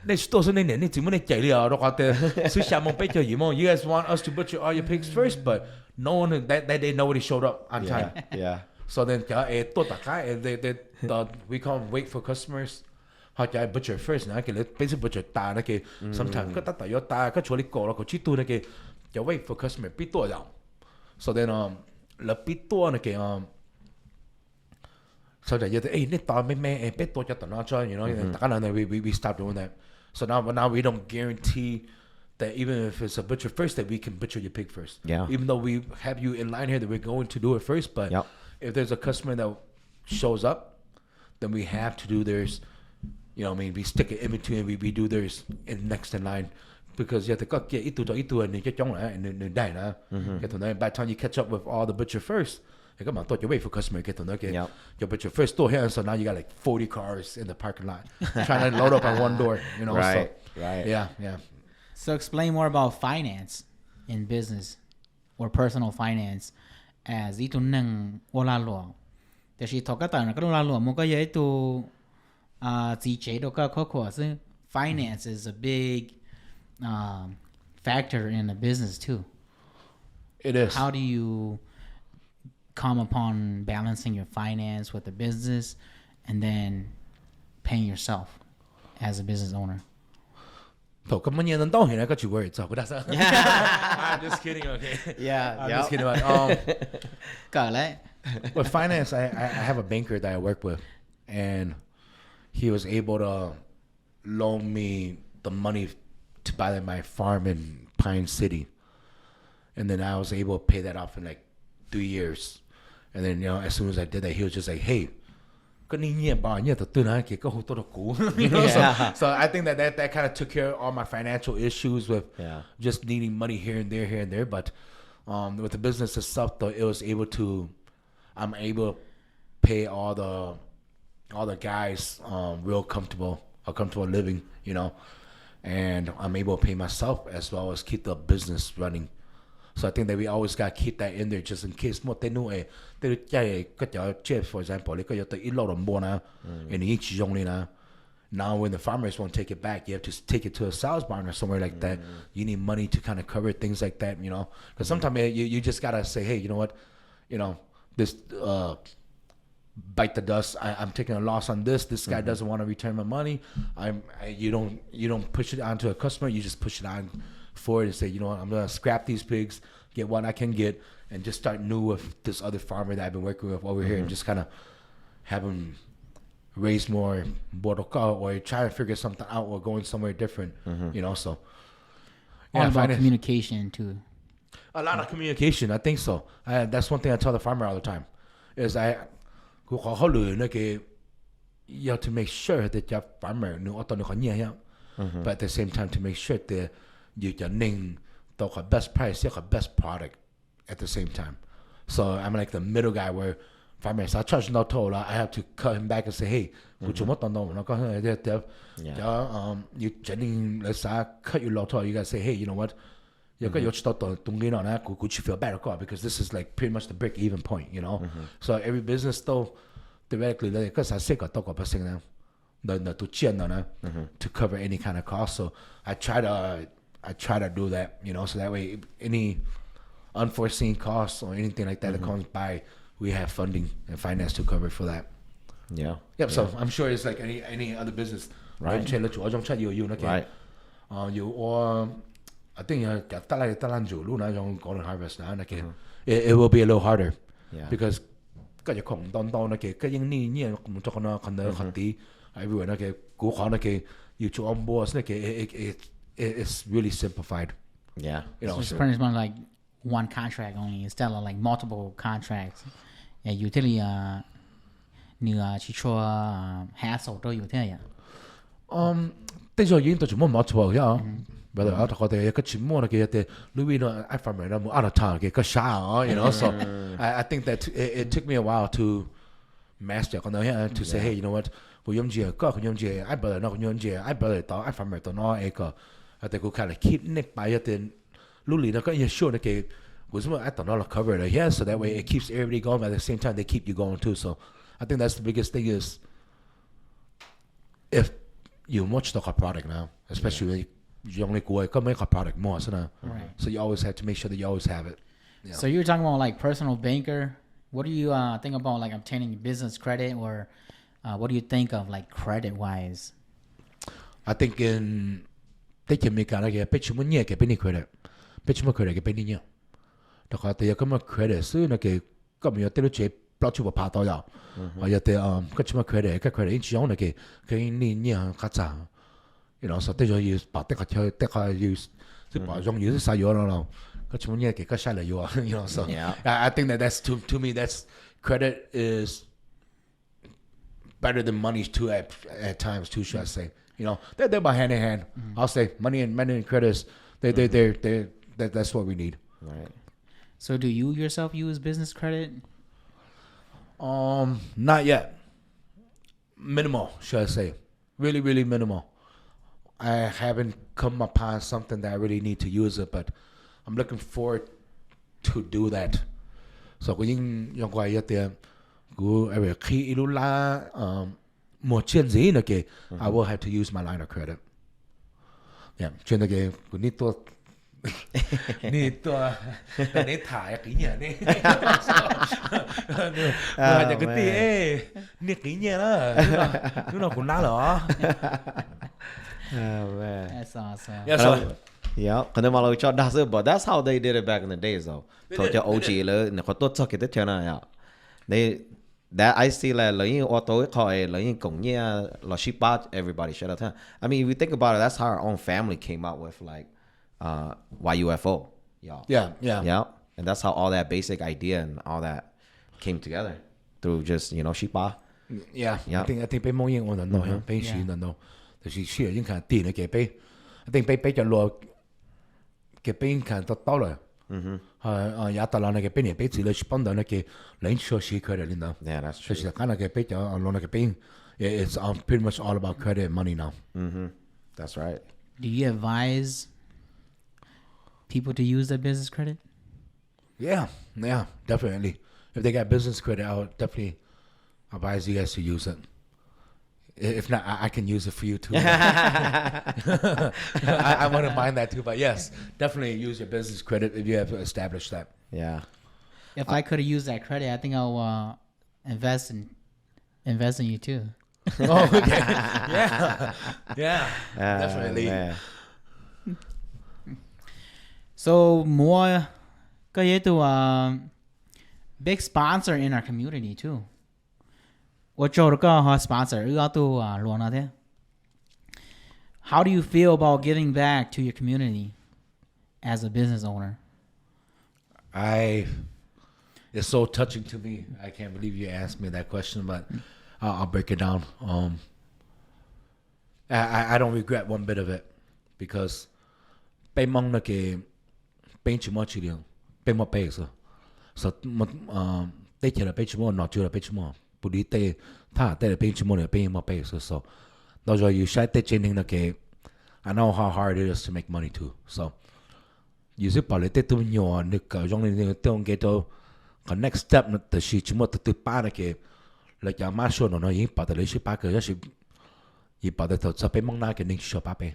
next tuần này này chỉ muốn này chạy đi à, rồi cái sự sáng mong bây giờ gì mà you guys want us to butcher all your pigs first, but no one that day nobody showed up on time. Yeah. So then we can't wait for customers. Họ chạy butcher first nè, cái lấy basic butcher ta nè cái sometimes cái ta yo ta cái chỗ đi cổ là cái chỉ tu nè cái wait for customer biết tua rồi. So then là biết tua nè cái so that you hey nít ta mấy biết tua cho tao nó cho, you know, tất cả là we stop doing that. So now we don't guarantee that even if it's a butcher first that we can butcher your pig first. Yeah. Even though we have you in line here that we're going to do it first, but if there's a customer that shows up, then we have to do theirs. You know what I mean? We stick it in between. We do theirs in next in line because you have to cut get itu and you get and die na. Get to know. By the time you catch up with all the butcher first, you come on, thought you wait for customer get to know. Your butcher first store here, so now you got like 40 cars in the parking lot trying to load up on one door. You know, right. Yeah. So explain more about finance in business. or personal finance as itu nang wala lo. แต่ชีทอกก็ต่างก็ต้องลาหลวมมันก็เยอะตัวจีเจตัวก็ครอบครัวซึ่ง finance is a big factor in a business too. It is. How do you come upon balancing your finance with the business and then paying yourself as a business owner? 頭咁乜嘢能當然係個住位就覺得真。I'm just kidding, okay? Yeah, I'm just kidding. Got it. With finance, I have a banker that I work with, and he was able to loan me the money to buy my farm in Pine City, and then I was able to pay that off in like 3 years. And then as soon as I did that, he was just like, "Hey, so I think that kind of took care of all my financial issues with just needing money here and there. But with the business itself, though, I'm able to pay all the guys real comfortable living, and I'm able to pay myself as well as keep the business running. So I think that we always got to keep that in there just in case. For example, now when the farmers won't take it back, you have to take it to a sales barn or somewhere like that. You need money to kind of cover things like that, because sometimes you just got to say, hey, you know what, this bite the dust. I'm taking a loss on this. This guy doesn't want to return my money. You don't push it onto a customer. You just push it on forward and say, you know what, I'm gonna scrap these pigs, get what I can get, and just start new with this other farmer that I've been working with over here, and just kind of have him raise more boroka or try to figure something out or going somewhere different. So all about communication too. A lot of communication, I think so. That's one thing I tell the farmer all the time is you have to make sure that your farmer but at the same time to make sure that you can the best price, the best product at the same time. So I'm like the middle guy where farmers I charge no toll. I have to cut him back and say, hey, you let's cut you low toll. You gotta say, hey, you know what? You feel better because this is like pretty much the break even point, So every business though theoretically because I say to cover any kind of cost. So I try to do that, so that way any unforeseen costs or anything like that that comes by, we have funding and finance to cover for that. Yeah. Yep. So I'm sure it's like any other business. Right. Right. I think golden harvest now. It will be a little harder. Yeah. Because everywhere it's really simplified. Yeah. So it's pretty much like one contract only instead of like multiple contracts. Yeah, usually hassle 都有這樣。的確已經到全部冇錯呀。But I thought they could more like the Louis I from out of town get so I think that it took me a while to master to say, hey, you know what, I better not I better I from it no echo. I think we kind of keep Nick by it then Louis not going to sure that was I don't know cover it here, so that way it keeps everybody going, but at the same time they keep you going too. So I think that's the biggest thing is if you watch the product now, especially you only go make a product more, so you always have to make sure that you always have it. So you're talking about like personal banker. What do you think about like obtaining business credit, or what do you think of like credit wise? I think in they can make a pitch when you get any credit, pitch more credit get any. The card they come credit soon okay come your tell plot you a part or you got your credit, each own okay, so they use but they use use so I think that's to me that's credit is better than money too at times too, should I say. They're by hand in hand. I'll say money and credits that's what we need. Right. So do you yourself use business credit? Not yet. Minimal, should I say. Really, really minimal. I haven't come upon something that I really need to use it, but I'm looking forward to do that. So có những yang quay ya tiền của khi ilu la một chuyện gì nữa kì, I will have to use my line of credit. Yeah, chuyện đó kì của ní tôi để thải cái nhà đi. Mà cái tí ní cái nhà đó, nó cũng ná lỏ. Oh man. That's awesome. Yeah, so Yeah, 근데 말로 저 다스 but that's how they did it back in the days though. 저 OG 를 그것도 저기 됐잖아요. That I see like auto call like la shipa everybody shut up. I mean, if you think about it, that's how our own family came out with like YUFO. yeah. And that's how all that basic idea and all that came together through just shipa. Yeah. Yeah. I think 俾冇嘢我能攞，俾錢能攞，就是需要應該電嘅嘅俾，I think 俾就攞嘅俾應該到了。也得啦，那個俾你俾自己去幫到那個領取時佢哋領導。Yeah, that's 就 true. 是看那個俾就攞那個俾，it's pretty much all about credit and money now. That's right. Do you advise people to use their business credit? Yeah, definitely. If they got business credit, I would definitely advise you guys to use it. If not, I can use it for you too. I wouldn't mind that too, but yes, definitely use your business credit if you have established that. Yeah. If I could have used that credit, I think I'll invest in you too. Oh, okay. Yeah, definitely. Man. So more, to big sponsor in our community too. 我做了個 sponsor，要都攞那啲。How do you feel about giving back to your community as a business owner? It's so touching to me. I can't believe you asked me that question, but I'll break it down. I don't regret one bit of it because 俾蒙那個俾錢冇錢了，俾冇俾咗，所以得起來俾錢冇，拿住來俾錢冇。不離對他對了，俾錢冇了，俾冇俾so that's why you should take in the I know how hard it is to make money too. So you see, probably take too nhiều nước cái trong này trong cái đó cái next step nó từ khi chúng ta từ ba cái là cái mà số nó yên bảo tới lấy số ba cái là yên bảo tới thầu phải mong na cái nên số ba bé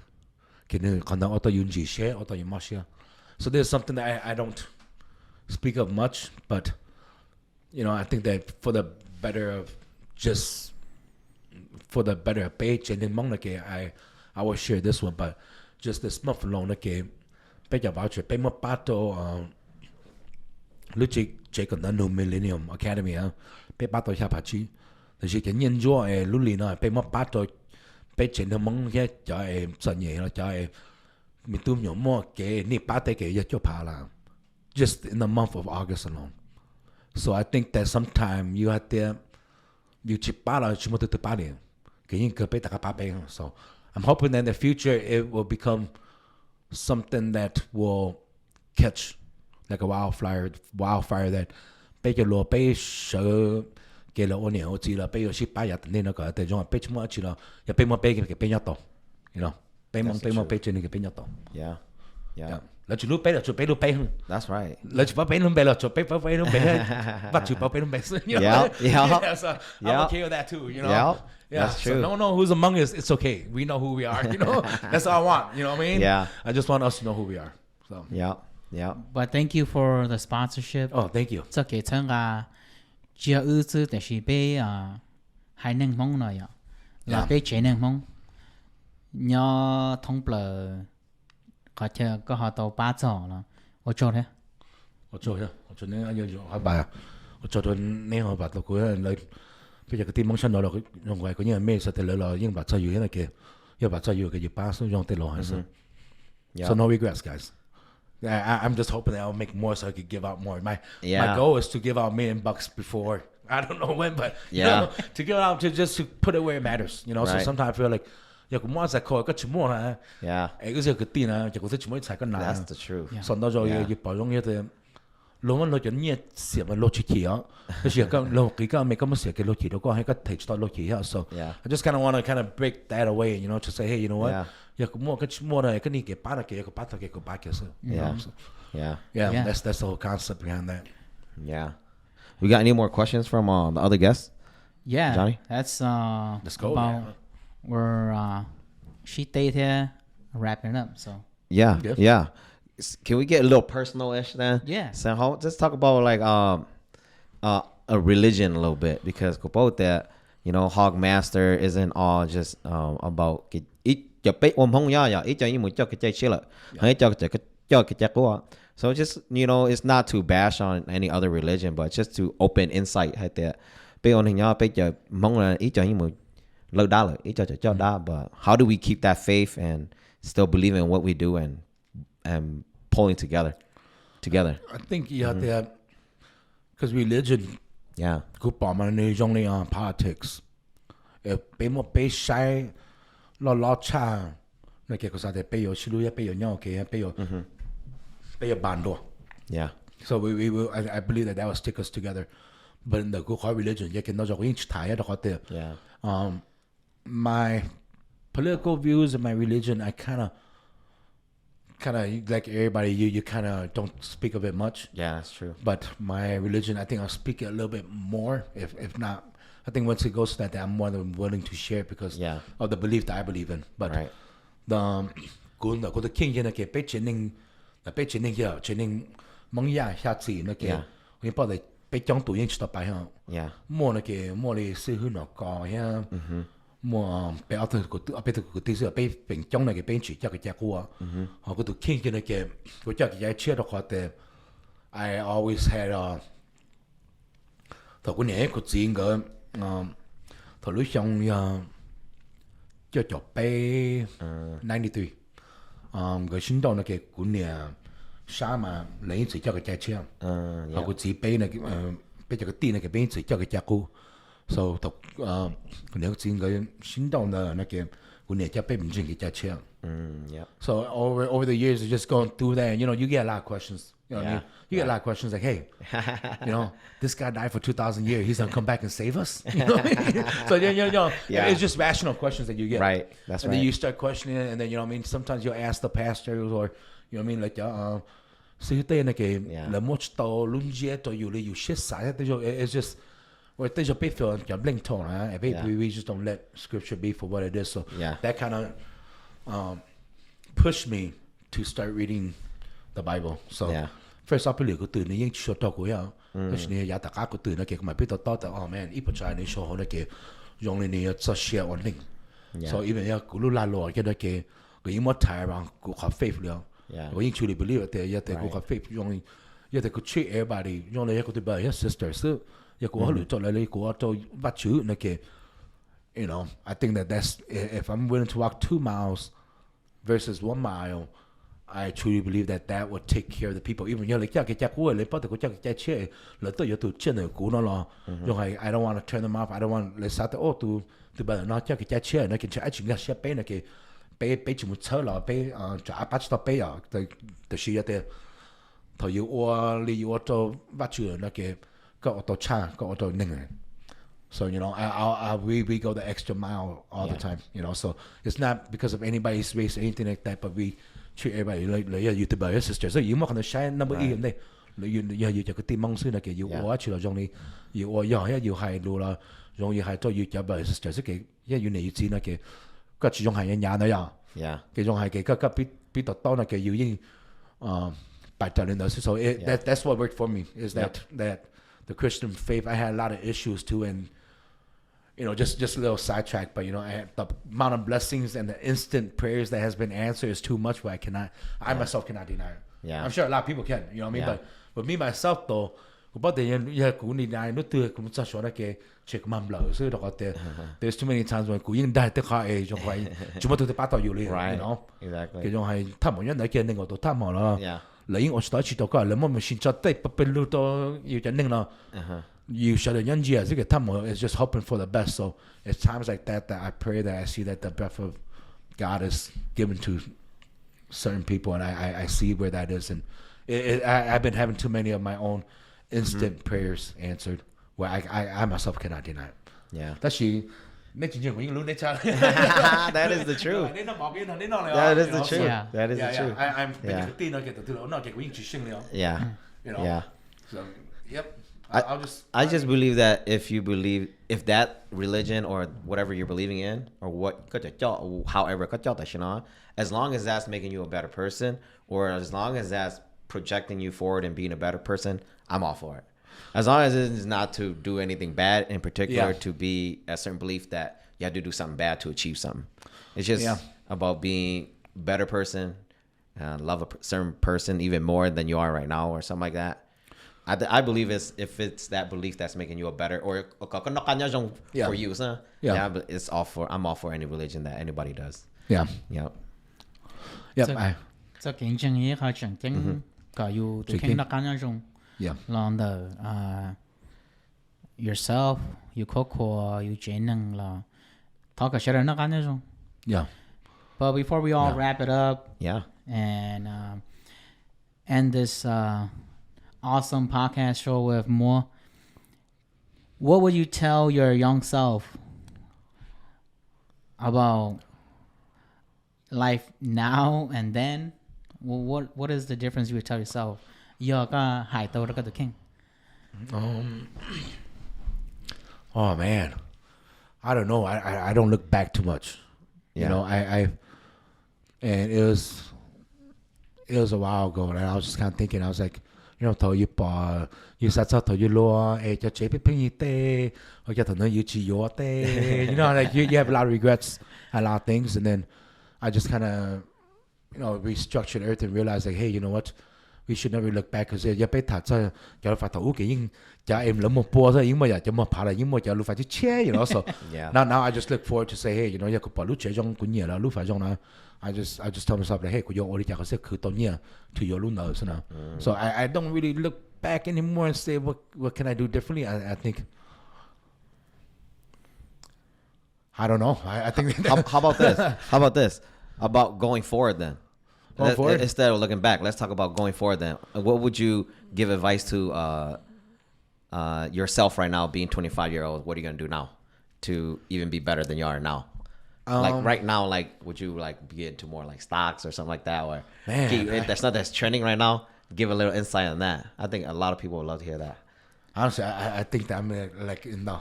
cái nên còn nó auto yun gì share auto yun mà share. So there's something that I don't speak of much, but I think that for the better page and then mong I will share this one, but just this month alone bây giờ bảo chuyện bây một bắt đầu lúc chỉ còn đang Millennium Academy bây bắt đầu học chi thì cái nhân do lúc này nó bây một bắt đầu bây chuyện nó mong cái cho sản nghiệp nó cho mình tụi nhỏ mua cái này bắt cái cái cho phá là just in the month of August alone. So I think that sometime you have to you chỉ bắt là chỉ một từ ba điểm cái những cái bây tất cả ba bên. So I'm hoping that in the future it will become something that will catch like a wildfire that bây giờ lo bây giờ cái là ổn nhiều chỉ là bây giờ ship bây giờ nên nó cái trong bây giờ chỉ là giờ bây giờ bây cái bây giờ to, bây giờ trên cái bây giờ to. Yeah. Là chỉ lúc bây giờ bây hơn. That's right. Là chỉ bây lúc bây giờ bây lúc bây bắt chỉ bây lúc bây. Yeah. So I'm okay with that too. Yeah. That's so true. no one knows who's among us. It's okay. We know who we are. That's all I want. You know what I mean? Yeah. I just want us to know who we are. So. Yeah. But thank you for the sponsorship. Oh, thank you. 这给称只要日子但是被还能蒙了呀，là被chế能蒙，nhớ thông bờ có thể có họ tàu ba giờ là, 我做的。我做呢一樣我擺我做咗呢我擺到佢嚟，譬如個啲蒙親落去用為嗰啲咩實際落應把真要嘅，要把真要嘅要把所用啲落去先。So no regrets, guys. I'm just hoping that I'll make more so I could give out more. My goal is to give out $1 million before I don't know when, but to give out to put it where it matters. So sometimes I feel like cũng mua giải khóa có chỉ mua hả? Cái gì cái tiền à, chỉ có thể chỉ mua giải cái nào. That's the truth. So đó rồi bảo giống như thế, lôมันลดจนเนี่ยเสียมันลดขี้อ่ะก็เสียก็ลดกี่ก็ไม่ก็ไม่เสียกี่ลดขี้แล้วก็ให้ก็ take start ลดขี้อ่ะ so Yeah. I just kind of want to kind of break that away you know to say hey you know what Yeah. อยากมั่วก็มั่วเลยก็นี่เก็บป้าเก็บป้าเก็บป้าเก็บซะ Yeah. Yeah. yeah Yeah. that's the whole concept behind that Yeah. We got any more questions from the other guests? Yeah, Johnny? that's let's go about man. we're she stayed here wrapping it up. So Yeah. Yeah. Yeah. Can we get a little personal-ish then? Yeah. So just talk about like a religion a little bit because both that HogMaster isn't all just about ít cho bé ôm hông ya ít cho những một cho cái chơi là hay cho cái chắc của so just it's not to bash on any other religion but just to open insight hay that bé ôm hình nhau bé cho mong là ít cho những một lâu đa là ít cho đa but how do we keep that faith and still believe in what we do and pulling together I think you have to have because religion yeah กูบอกมันในตรงนี้politics เป็นหมดเป็นใช้ล้อชาในเกี่ยวกับสารเป็นอยู่ชิลุยเป็นอยู่เนาะเกี่ยวเป็นอยู่บานด้วย yeah so we will I believe that will stick us together but in the good religion ยังกินนอกจากวิ่งถ่ายแล้วก็เตะ yeah my political views and my religion I kind of like everybody you kind of don't speak of it much yeah that's true but my religion I think I'll speak it a little bit more if not I think once it goes to that I'm more than willing to share because of the belief that I believe in but right the go the king 呢嘅被前宁嘅前宁蒙呀下次呢嘅我哋幫你被將導演出到擺向 yeah 莫呢嘅莫你死去那個呀莫被後頭個被個啲事被並將呢嘅被住一個隻股啊我嗰度 king 嘅呢嘅嗰隻嘅車到話嘅 I always had 頭嗰年個錢個頭女上呀叫做被93個新到呢嘅嗰年沙嘛你自己個隻車我個紙杯呢被隻個啲呢嘅被自己個隻股 so 頭嗰年個錢個新到呢那個嗰年隻杯唔知幾隻車 yeah so over the years just going through that and, you get a lot of questions you know what I mean you get a lot of questions like hey this guy died for 2,000 years he's gonna come back and save us you know what I mean? So it's just rational questions that you get right that's and right then you start questioning it and then you know what I mean sometimes you'll ask the pastors or you know what I mean like sư tế này cái là một tàu luôn dễ cho you shit side it's just or they just be feel like blink tone we just don't let scripture be for what it is so that kind of pushed me to start reading the Bible so first up cái từ này những chuyện đó của nhau cái này ya tất cả cái từ này cái mà biết đó oh man ít bữa trái này số họ này cái dùng này này cho share on link so even ya cũng lúc la lo cái đó cái những mất thái bằng cũng có faith liệu when you truly believe it you have to go faith you have to treat everybody you have to be your sisters you have to cho lại của cho bắt chữ này cái you know I think that's if I'm willing to walk 2 miles versus 1 mile I truly believe that would take care of the people even you like cái của lấy bắt được cái chế là tôi tôi trên này của nó lo I don't want to turn them off I don't want let's start từ bây giờ nó cái chế nó cái chỉ là sẽ bé này cái bé chỉ một车了bé trả bắt到bé啊的需要的头有我你有我做bắt chữ那cái có auto cha có auto nâng so you know we go the extra mile all the time you know so it's not because of anybody's race or anything like that but we treat everybody like you to be your sister so you more gonna shine number e đây you cho cái tim mong sư là cái you watch là trong này you you hay luôn là trong you hay cho you cho be sister cái you này you see là cáiก็始終係一樣呀，其中係嘅必得當係嘅要應拜特倫老師，so that's what worked for me is that the Christian faith I had a lot of issues too and you know just a little sidetrack but you know the amount of blessings and the instant prayers that has been answered is too much where I myself cannot deny it. I'm sure a lot of people can you know what I mean but me myself though but then cũng đi này nó tươi cũng chắc chắn là cái chuyện mầm lỡ所以的話there's too many times when 古英帶得開就係做乜都得bắt đầu要你 you know exactly 其中係他們人嚟嘅另外度他們啦你我第一次到嗰你冇咪現在得不被錄到要整定啦要上嚟人知啊即係他們 is just hoping for the best so it's times like that I pray that I see that the breath of God is given to certain people and I see where that is and I've been having too many of my own instant prayers answered, where I myself cannot deny it. Yeah. 但是你真正我已經攞你差。That is the truth. 你都冇見到你攞嚟。That is the So, truth. Yeah. That is the Yeah, truth. yeah. I'm Yeah. 癲啊，其實都我我已經出聲了。Yeah. You know. Yeah. So, yep. I just believe that if that religion or whatever you're believing in or however as long as that's making you a better person or as long as that's projecting you forward and being a better person, I'm all for it. As long as it's not to do anything bad in particular, to be a certain belief that you have to do something bad to achieve something. It's just about being a better person, love a certain person even more than you are right now or something like that. I believe if it's that belief that's making you a better or for you, but I'm all for any religion that anybody does. Yeah. Yep. Yep. So kiến chứng ý họ chẳng tính có yêu tụ kinh nó cá nhân dùng. Yeah. Lòng the yourself, you coco, you chế năng là talk a shit nó cá nhân dùng. Yeah. But before we all wrap it up, and end this awesome podcast show with Moua, what would you tell your young self about life now and then? What is the difference you would tell yourself? Yo ka hai tao ra ka the king. Oh man, I don't know. I don't look back too much. You know, and it was a while ago, and I was just kind of thinking. I was like, you know, tao you pa, you said tao you lo, just cheap pingy te, or get to know you te. You know, like you have a lot of regrets, a lot of things, and then I just kind of, you know, restructured everything, and realized like, hey, you know what? We should never look back because you biết thật sao giờ phải thấu cái những giờ em lỡ một bữa rồi những mà giờ cho mà phá lại những mà giờ lúc phải chỉ che, you know. So now I just look forward to say, hey, you know, giờ có bỏ lúc chế trong cuốn nhẹ là lúc phải trong đó. I just tell myself like, hey, của yo ở đây giờ có sẽ cứ tao nhẹ to your lúc nào, so I don't really look back anymore and say what can I do differently. I think I don't know. I think how about this? About going forward then. Instead of looking back, let's talk about going forward then. What would you give advice to yourself right now, being 25-year-old? What are you going to do now to even be better than you are now? Like right now, like would you like get into more like stocks or something like that? Or that's not that's trending right now. Give a little insight on that. I think a lot of people would love to hear that. Honestly, I think that I'm like in the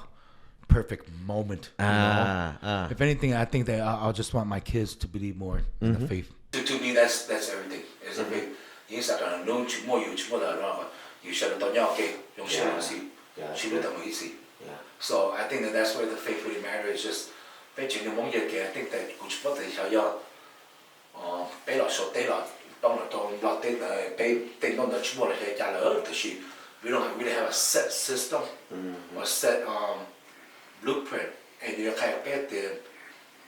perfect moment. If anything, I think that I'll just want my kids to believe more in the faith. To me, that's everything. It's a big. You start to know more. You should have done okay. You should have seen. She would have done easy. So I think that's where the faith really matters. Is just, I think that good spot is how you. 俾落數低落，當落低俾定當到全部嚟嘅價格，就是 we don't really have a set system or set blueprint, and you kind of bet the.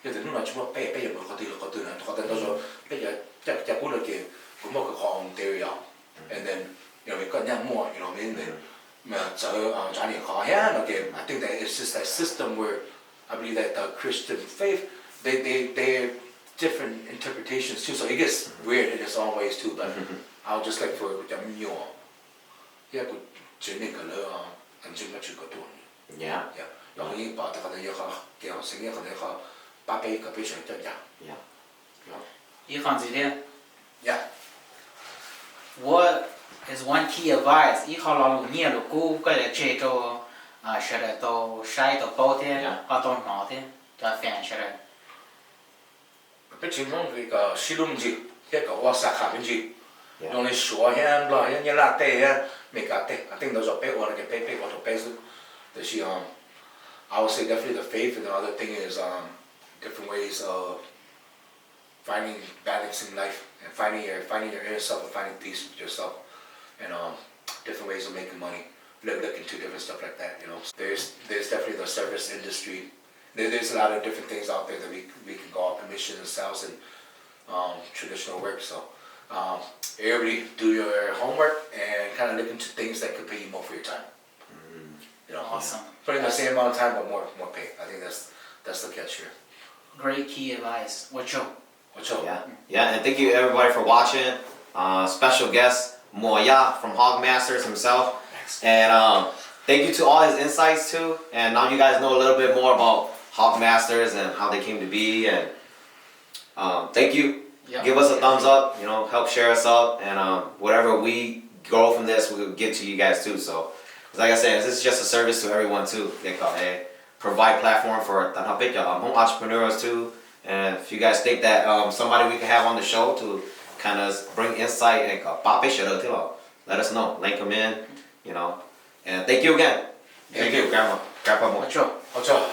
一定都係全部俾人嗰啲啊，嗰啲多咗，俾人一股嚟嘅，咁我個行đều有 ，and then 又咪跟人摸，you know what I mean？咪就賺年學呀，嗰嘅 I think that it's just that system where I believe that the Christian faith they different interpretations too, so it gets weird in its own ways too. But I'll just like for 咁樣，一個轉呢個咧唔知乜住個多。Yeah. 又可以把大家一個嘅學生一個咧個。把杯個杯上一樣。一行字咧。Yeah. What is one key advice? 一行老年老古個嚟接到學嚟到曬到包啲，到腦啲，到飯出嚟。俾前方佢個西龍字，一個瓦薩卡邊字，用嚟鎖呀，攞呀，一拉低呀，未夾低，我聽到就俾我哋嘅俾我做俾數，就是 I would say definitely the faith, and the other thing is different ways of finding balance in life and finding your inner self and finding peace with yourself, and different ways of making money. Look into different stuff like that. You know, there's definitely the service industry. There's a lot of different things out there that we can go on commission and sales and traditional work. So everybody do your homework and kind of look into things that could pay you more for your time. You know, awesome. Putting the same amount of time but more pay. I think that's the catch here. Great key advice. What's up? Yeah, and thank you everybody for watching. Special guest Moua from HogMasters himself. And thank you to all his insights too. And now you guys know a little bit more about HogMasters and how they came to be. And thank you. Yeah. Give us a thumbs up. You know, help share us up, and whatever we grow from this, we'll get to you guys too. So, like I said, this is just a service to everyone too. They call provide platform for Hmong entrepreneurs too. And if you guys think that somebody we can have on the show to kind of bring insight and let us know. Link them in, you know. And thank you again. Thank you, Grandma. Grandpa. Ocho.